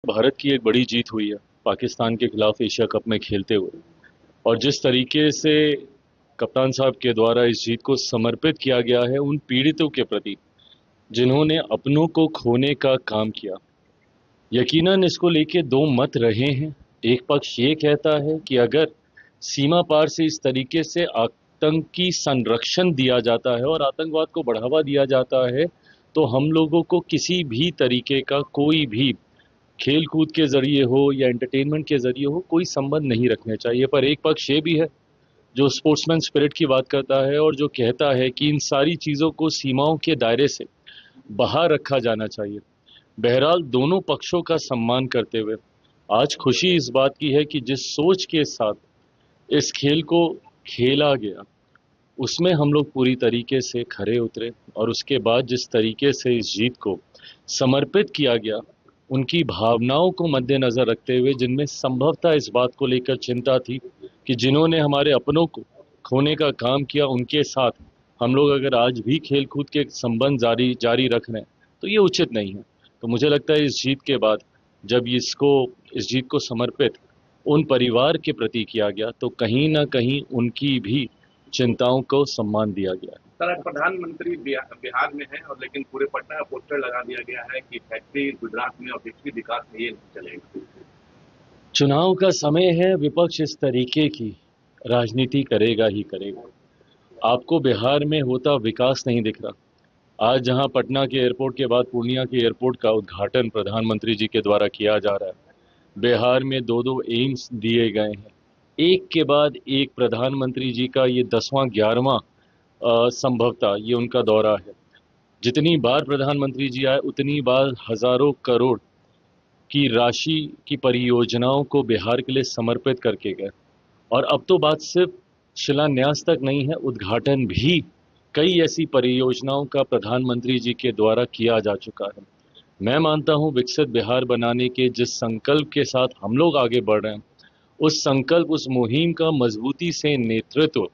भारत की एक बड़ी जीत हुई है पाकिस्तान के खिलाफ एशिया कप में खेलते हुए। और जिस तरीके से कप्तान साहब के द्वारा इस जीत को समर्पित किया गया है उन पीड़ितों के प्रति जिन्होंने अपनों को खोने का काम किया। यकीनन इसको लेके दो मत रहे हैं। एक पक्ष ये कहता है कि अगर सीमा पार से इस तरीके से आतंकी संरक्षण दिया जाता है और आतंकवाद को बढ़ावा दिया जाता है तो हम लोगों को किसी भी तरीके का कोई भी खेल कूद के जरिए हो या एंटरटेनमेंट के जरिए हो कोई संबंध नहीं रखने चाहिए। पर एक पक्ष ये भी है जो स्पोर्ट्समैन स्पिरिट की बात करता है और जो कहता है कि इन सारी चीज़ों को सीमाओं के दायरे से बाहर रखा जाना चाहिए। बहरहाल दोनों पक्षों का सम्मान करते हुए आज खुशी इस बात की है कि जिस सोच के साथ इस खेल को खेला गया उसमें हम लोग पूरी तरीके से खरे उतरे और उसके बाद जिस तरीके से इस जीत को समर्पित किया गया उनकी भावनाओं को मद्देनजर रखते हुए जिनमें संभवतः इस बात को लेकर चिंता थी कि जिन्होंने हमारे अपनों को खोने का काम किया उनके साथ हम लोग अगर आज भी खेल कूद के संबंध जारी जारी रख रहे हैं तो ये उचित नहीं है। तो मुझे लगता है इस जीत के बाद जब इस जीत को समर्पित उन परिवार के प्रति किया गया तो कहीं ना कहीं उनकी भी चिंताओं को सम्मान दिया गया। सर, प्रधानमंत्री बिहार में है और लेकिन पूरे पटना का पोस्टर लगा दिया गया है कि फैक्ट्री गुजरात में और बिजली विकास में ये नहीं चलेगा। चुनाव का समय है, विपक्ष इस तरीके की राजनीति करेगा ही करेगा। आपको बिहार में होता विकास नहीं दिख रहा। आज जहां पटना के एयरपोर्ट के बाद पूर्णिया के एयरपोर्ट का उद्घाटन प्रधानमंत्री जी के द्वारा किया जा रहा है, बिहार में दो दो एम्स दिए गए हैं। एक के बाद एक प्रधानमंत्री जी का ये 10वां 11वां संभवतः ये उनका दौरा है। जितनी बार प्रधानमंत्री जी आए उतनी बार हजारों करोड़ की राशि की परियोजनाओं को बिहार के लिए समर्पित करके गए। और अब तो बात सिर्फ शिलान्यास तक नहीं है, उद्घाटन भी कई ऐसी परियोजनाओं का प्रधानमंत्री जी के द्वारा किया जा चुका है। मैं मानता हूं विकसित बिहार बनाने के जिस संकल्प के साथ हम लोग आगे बढ़ रहे हैं उस संकल्प उस मुहिम का मजबूती से नेतृत्व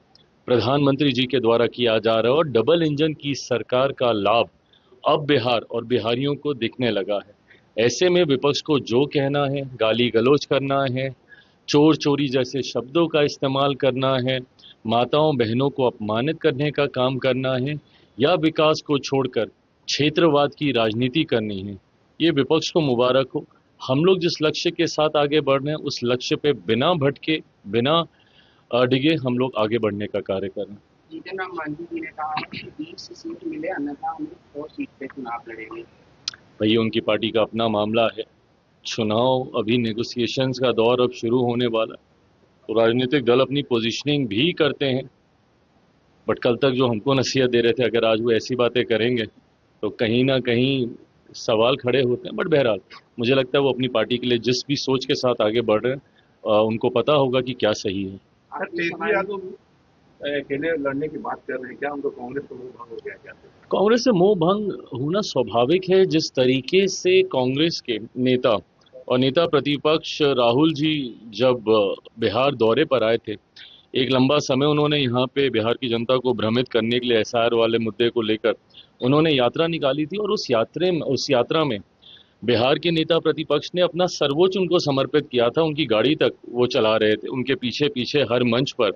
प्रधानमंत्री जी के द्वारा किया जा रहा है और डबल इंजन की सरकार का लाभ अब बिहार और बिहारियों को दिखने लगा है। ऐसे में विपक्ष को जो कहना है, गाली गलौज करना है, चोर चोरी जैसे शब्दों का इस्तेमाल करना है, माताओं बहनों को अपमानित करने का काम करना है या विकास को छोड़कर क्षेत्रवाद की राजनीति करनी है, ये विपक्ष को मुबारक हो। हम लोग जिस लक्ष्य के साथ आगे बढ़ रहे हैं उस लक्ष्य पे बिना भटके बिना डिगे हम लोग आगे बढ़ने का कार्य कर रहे हैं। जीतन राम मांझी जी ने कहा है कि 20 सीट मिले अन्यथा हम 100 सीट पे चुनाव लड़ेंगे। भाई उनकी पार्टी का अपना मामला है। चुनाव अभी नेगोशिएशंस का दौर अब शुरू होने वाला है तो राजनीतिक दल अपनी पोजीशनिंग भी करते हैं। बट कल तक जो हमको नसीहत दे रहे थे अगर आज वो ऐसी बातें करेंगे तो कहीं ना कहीं सवाल खड़े होते हैं। बट बहरहाल मुझे लगता है वो अपनी पार्टी के लिए जिस भी सोच के साथ आगे बढ़ रहे हैं उनको पता होगा कि क्या सही है। तेजस्वी यादव अकेले लड़ने की बात कर रहे हैं, क्या उनको कांग्रेस से मोह भंग हो गया क्या? कांग्रेस से मोह भंग होना स्वाभाविक है। जिस तरीके से कांग्रेस के नेता और नेता प्रतिपक्ष राहुल जी जब बिहार दौरे पर आए थे, एक लंबा समय उन्होंने यहाँ पे बिहार की जनता को भ्रमित करने के लिए एसआर वाले मुद्दे को लेकर उन्होंने यात्रा निकाली थी और उस यात्रा में बिहार के नेता प्रतिपक्ष ने अपना सर्वोच्च उनको समर्पित किया था। उनकी गाड़ी तक वो चला रहे थे, उनके पीछे पीछे हर मंच पर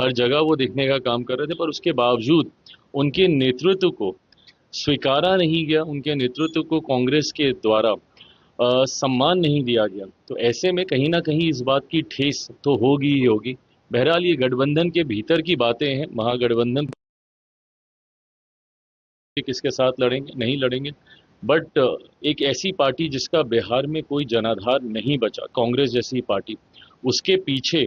हर जगह वो दिखने का काम कर रहे थे। पर उसके बावजूद उनके नेतृत्व को स्वीकारा नहीं गया, उनके नेतृत्व को कांग्रेस के द्वारा सम्मान नहीं दिया गया। तो ऐसे में कहीं ना कहीं इस बात की ठेस तो होगी ही होगी। बहरहाल ये गठबंधन के भीतर की बातें हैं, महागठबंधन किसके साथ लड़ेंगे नहीं लड़ेंगे। बट एक ऐसी पार्टी जिसका बिहार में कोई जनाधार नहीं बचा, कांग्रेस जैसी पार्टी, उसके पीछे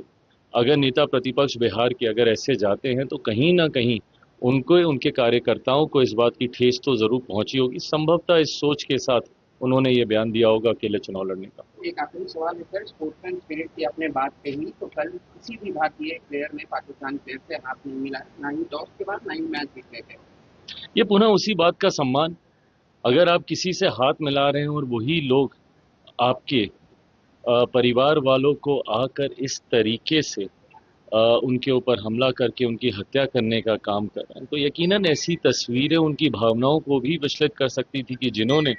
अगर नेता प्रतिपक्ष बिहार के अगर ऐसे जाते हैं तो कहीं ना कहीं उनको उनके कार्यकर्ताओं को इस बात की ठेस तो जरूर पहुंची होगी। संभवतः इस सोच के साथ उन्होंने ये बयान दिया होगा अकेले चुनाव लड़ने का। एक आखिरी सवाल है सर, स्पोर्ट्समैन स्पिरिट की आपने बात कही तो कल किसी भी भारतीय प्लेयर ने पाकिस्तान प्लेयर से हाथ नहीं मिला, ना ही टॉस के बाद ना ही मैच जीतने थे। ये पुनः उसी बात का सम्मान। अगर आप किसी से हाथ मिला रहे हैं और वही लोग आपके परिवार वालों को आकर इस तरीके से उनके ऊपर हमला करके उनकी हत्या करने का काम कर रहे हैं तो यकीनन ऐसी तस्वीरें उनकी भावनाओं को भी विचलित कर सकती थी कि जिन्होंने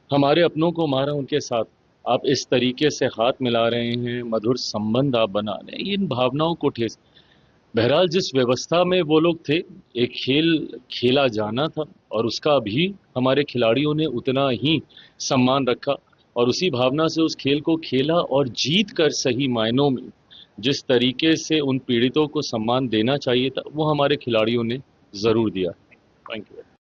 हमारे अपनों को मारा उनके साथ आप इस तरीके से हाथ मिला रहे हैं, मधुर संबंध आप बना रहे हैं, इन भावनाओं को ठेस। बहरहाल जिस व्यवस्था में वो लोग थे, एक खेल खेला जाना था और उसका भी हमारे खिलाड़ियों ने उतना ही सम्मान रखा और उसी भावना से उस खेल को खेला और जीत कर सही मायनों में जिस तरीके से उन पीड़ितों को सम्मान देना चाहिए था वो हमारे खिलाड़ियों ने जरूर दिया। Thank you.